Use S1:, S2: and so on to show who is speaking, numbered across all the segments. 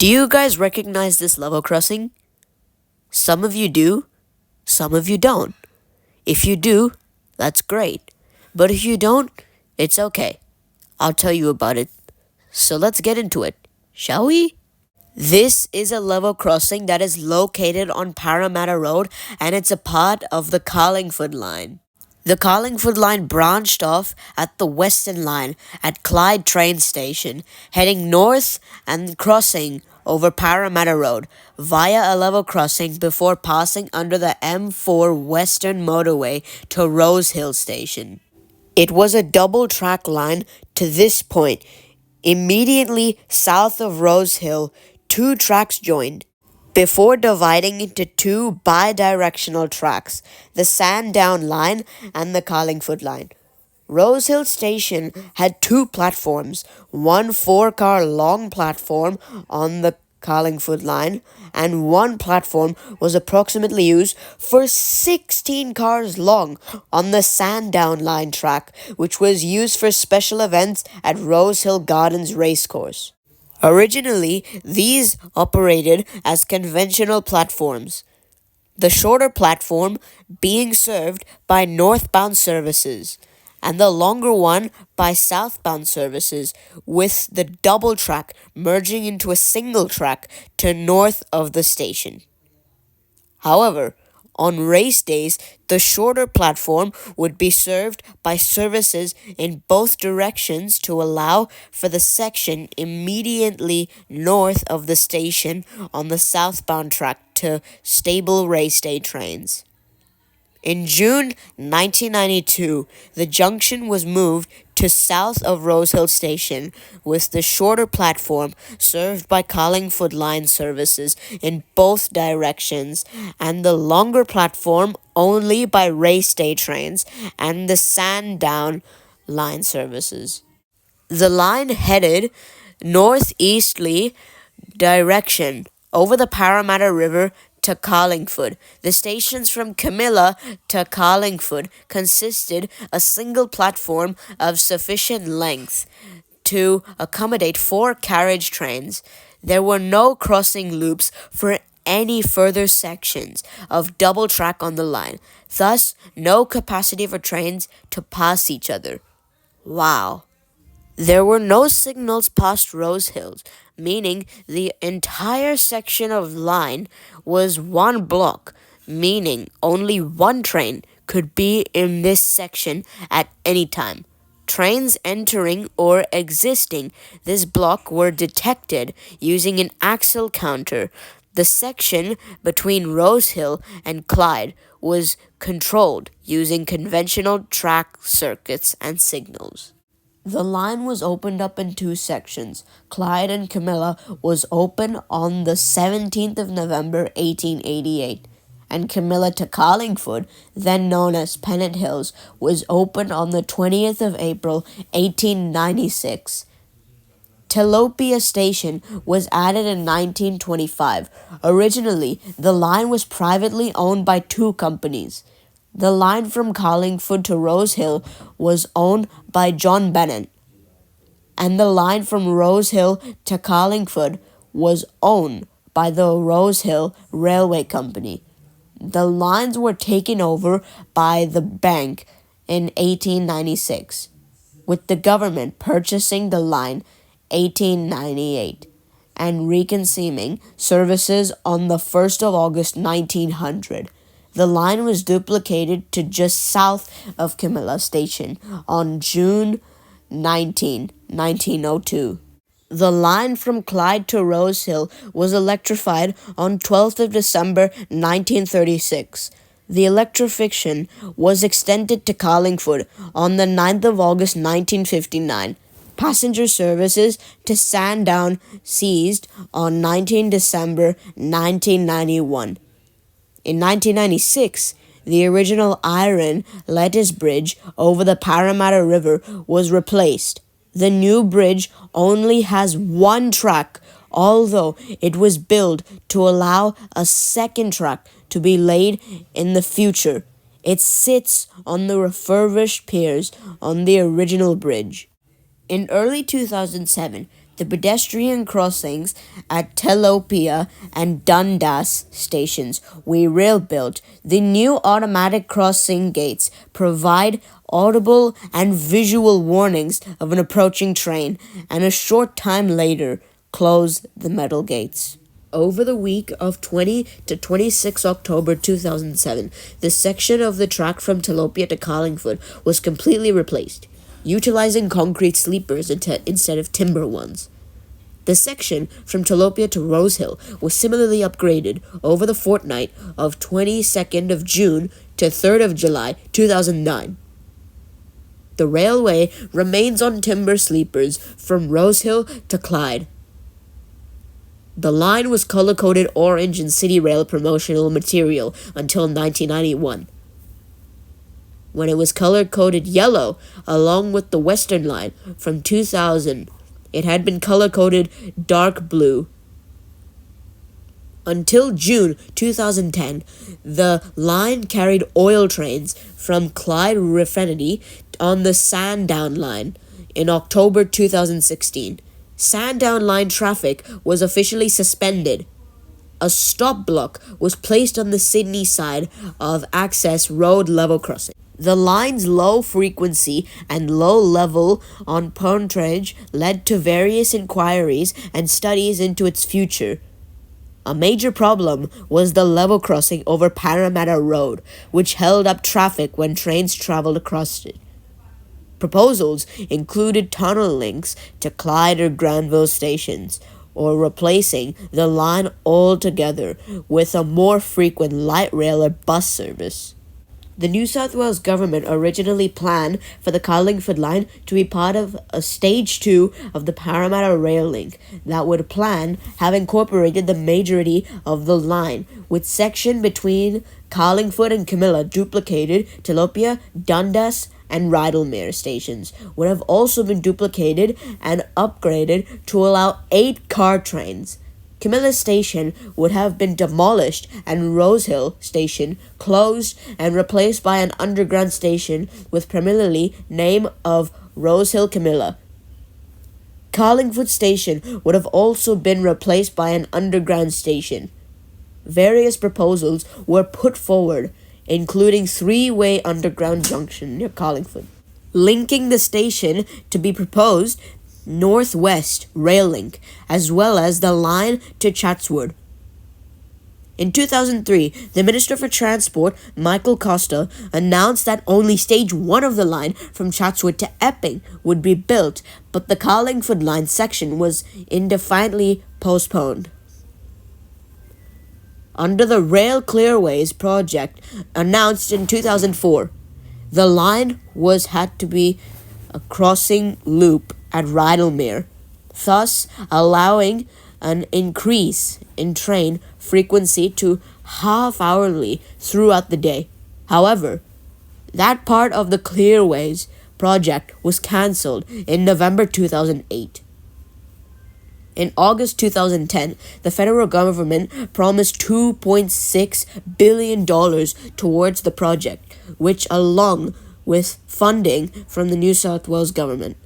S1: Do you guys recognize this level crossing? Some of you do, some of you don't. If you do, that's great. But if you don't, it's okay. I'll tell you about it. So let's get into it, shall we? This is a level crossing that is located on Parramatta Road and it's a part of the Carlingford line. The Carlingford line branched off at the Western Line at Clyde train station, heading north and crossing over Parramatta Road via a level crossing before passing under the M4 Western Motorway to Rose Hill Station. It was a double-track line to this point. Immediately south of Rose Hill, two tracks joined, before dividing into two bi-directional tracks, the Sandown line and the Carlingford line. Rose Hill Station had two platforms, one 4-car long platform on the Carlingford line, and one platform was approximately used for 16 cars long on the Sandown line track, which was used for special events at Rose Hill Gardens Racecourse. Originally, these operated as conventional platforms, the shorter platform being served by northbound services, and the longer one by southbound services, with the double track merging into a single track to north of the station. However, on race days, the shorter platform would be served by services in both directions to allow for the section immediately north of the station on the southbound track to stable race day trains. In June 1992, the junction was moved to south of Rose Hill Station, with the shorter platform served by Carlingford line services in both directions, and the longer platform only by race day trains and the Sandown line services. The line headed northeasterly direction over the Parramatta River to Carlingford. The stations from Camilla to Carlingford consisted a single platform of sufficient length to accommodate 4 carriage trains. There were no crossing loops for any further sections of double track on the line, thus no capacity for trains to pass each other. Wow. There were no signals past Rose Hills, meaning the entire section of line was one block, meaning only one train could be in this section at any time. Trains entering or exiting this block were detected using an axle counter. The section between Rose Hill and Clyde was controlled using conventional track circuits and signals. The line was opened up in 2 sections. Clyde and Camilla was open on the 17th of November 1888, and Camilla to Carlingford, then known as Pennant Hills, was opened on the 20th of April 1896. Telopia Station was added in 1925. Originally, the line was privately owned by 2 companies. The line from Carlingford to Rose Hill was owned by John Bennett, and the line from Rose Hill to Carlingford was owned by the Rose Hill Railway Company. The lines were taken over by the bank in 1896, with the government purchasing the line 1898 and reconceiving services on the 1st of August 1900. The line was duplicated to just south of Camilla Station on June 19, 1902. The line from Clyde to Rose Hill was electrified on 12th of December 1936. The electrification was extended to Carlingford on the 9th of August 1959. Passenger services to Sandown ceased on 19 December 1991. In 1996, the original iron lattice bridge over the Parramatta River was replaced. The new bridge only has 1 track, although it was built to allow a second track to be laid in the future. It sits on the refurbished piers on the original bridge. In early 2007, The pedestrian crossings at Telopia and Dundas stations were rail-built. The new automatic crossing gates provide audible and visual warnings of an approaching train, and a short time later close the metal gates. Over the week of 20 to 26 October 2007, the section of the track from Telopia to Carlingford was completely replaced, utilizing concrete sleepers instead of timber ones. The section from Telopia to Rosehill was similarly upgraded over the fortnight of 22nd of June to 3rd of July 2009. The railway remains on timber sleepers from Rosehill to Clyde. The line was color-coded orange in City Rail promotional material until 1991, when it was color-coded yellow along with the Western Line. From 2000, it had been color-coded dark blue. Until June 2010, the line carried oil trains from Clyde Refinery on the Sandown Line. In October 2016, Sandown Line traffic was officially suspended. A stop block was placed on the Sydney side of access road level crossing. The line's low frequency and low level on pontage led to various inquiries and studies into its future. A major problem was the level crossing over Parramatta Road, which held up traffic when trains traveled across it. Proposals included tunnel links to Clyde or Granville stations, or replacing the line altogether with a more frequent light rail or bus service. The New South Wales government originally planned for the Carlingford line to be part of a Stage 2 of the Parramatta Rail Link that would have incorporated the majority of the line, with section between Carlingford and Camilla duplicated. Telopia, Dundas, and Rydalmere stations would have also been duplicated and upgraded to allow 8 car trains. Camilla Station would have been demolished and Rosehill Station closed and replaced by an underground station with primarily name of Rosehill Camilla. Carlingford Station would have also been replaced by an underground station. Various proposals were put forward, including 3-way underground junction near Carlingford, linking the station to be proposed Northwest Rail Link, as well as the line to Chatswood. In 2003, the Minister for Transport, Michael Costa, announced that only Stage 1 of the line from Chatswood to Epping would be built, but the Carlingford line section was indefinitely postponed. Under the Rail Clearways project announced in 2004, the line had to be a crossing loop at Rydalmere, thus allowing an increase in train frequency to half-hourly throughout the day. However, that part of the Clearways project was cancelled in November 2008. In August 2010, the federal government promised $2.6 billion towards the project, which, along with funding from the New South Wales government,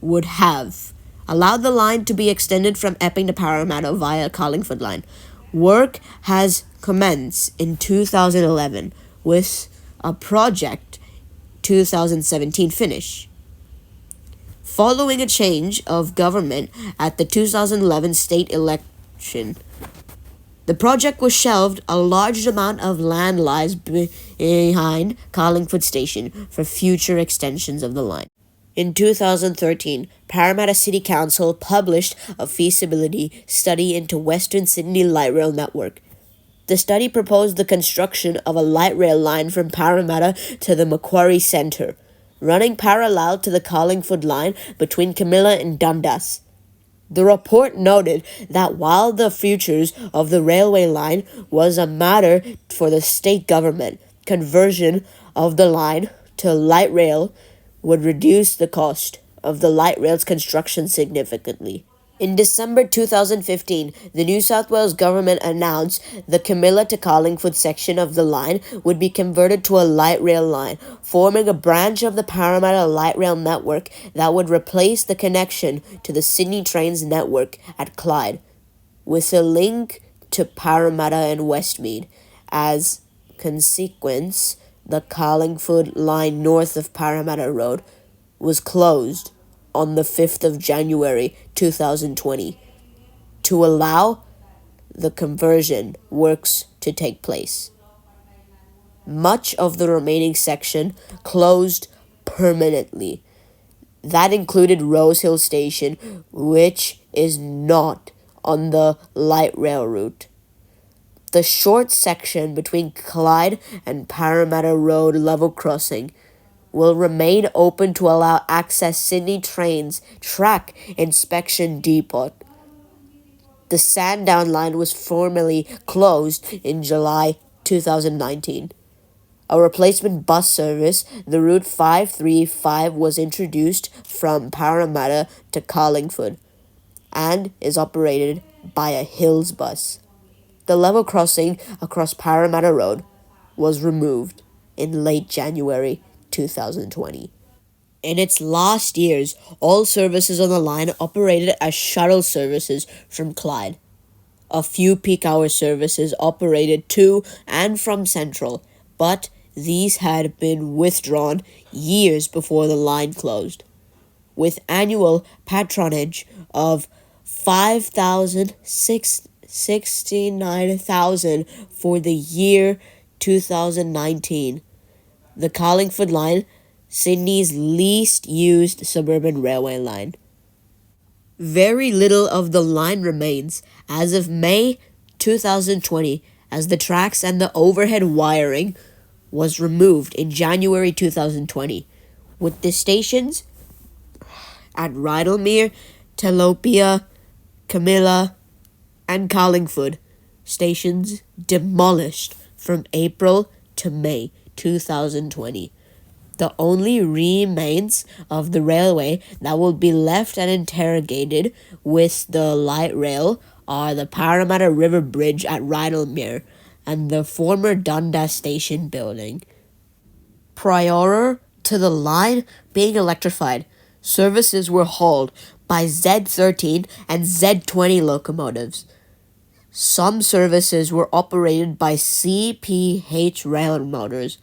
S1: would have allowed the line to be extended from Epping to Parramatta via Carlingford line. Work has commenced in 2011 with a project 2017 finish. Following a change of government at the 2011 state election, the project was shelved. A large amount of land lies behind Carlingford Station for future extensions of the line. In 2013, Parramatta City Council published a feasibility study into Western Sydney Light Rail Network. The study proposed the construction of a light rail line from Parramatta to the Macquarie Centre, running parallel to the Carlingford line between Camilla and Dundas. The report noted that while the futures of the railway line was a matter for the state government, conversion of the line to light rail would reduce the cost of the light rail's construction significantly. In December 2015, the New South Wales government announced the Camilla to Carlingford section of the line would be converted to a light rail line, forming a branch of the Parramatta light rail network that would replace the connection to the Sydney Trains network at Clyde, with a link to Parramatta and Westmead. As consequence, the Carlingford line north of Parramatta Road was closed on the 5th of January 2020 to allow the conversion works to take place. Much of the remaining section closed permanently. That included Rose Hill Station, which is not on the light rail route. The short section between Clyde and Parramatta Road level crossing will remain open to allow access Sydney Trains track inspection depot. The Sandown line was formally closed in July 2019. A replacement bus service, the Route 535, was introduced from Parramatta to Carlingford and is operated by a Hills bus. The level crossing across Parramatta Road was removed in late January 2020. In its last years, all services on the line operated as shuttle services from Clyde. A few peak hour services operated to and from Central, but these had been withdrawn years before the line closed. With annual patronage of 5,669,000 for the year 2019, the Carlingford line, Sydney's least used suburban railway line. Very little of the line remains as of May 2020, as the tracks and the overhead wiring was removed in January 2020, with the stations at Rydalmere, Telopia, Camilla, and Carlingford stations demolished from April to May 2020. The only remains of the railway that will be left and interrogated with the light rail are the Parramatta River Bridge at Rydalmere and the former Dundas Station building. Prior to the line being electrified, services were hauled by Z13 and Z20 locomotives. Some services were operated by CPH rail motors.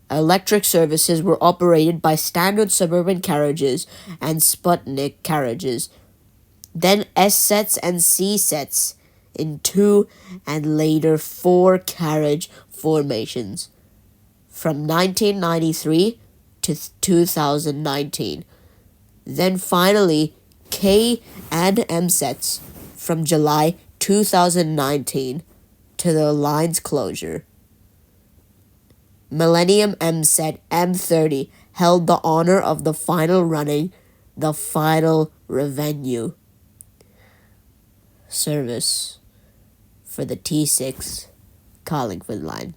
S1: Electric services were operated by standard suburban carriages and Sputnik carriages, then S-sets and C-sets in 2 and later 4 carriage formations from 1993 to 2019. Then finally K and M sets from July 2019 to the line's closure. Millennium M set M30 held the honor of the final running, the final revenue service for the T6 Carlingford line.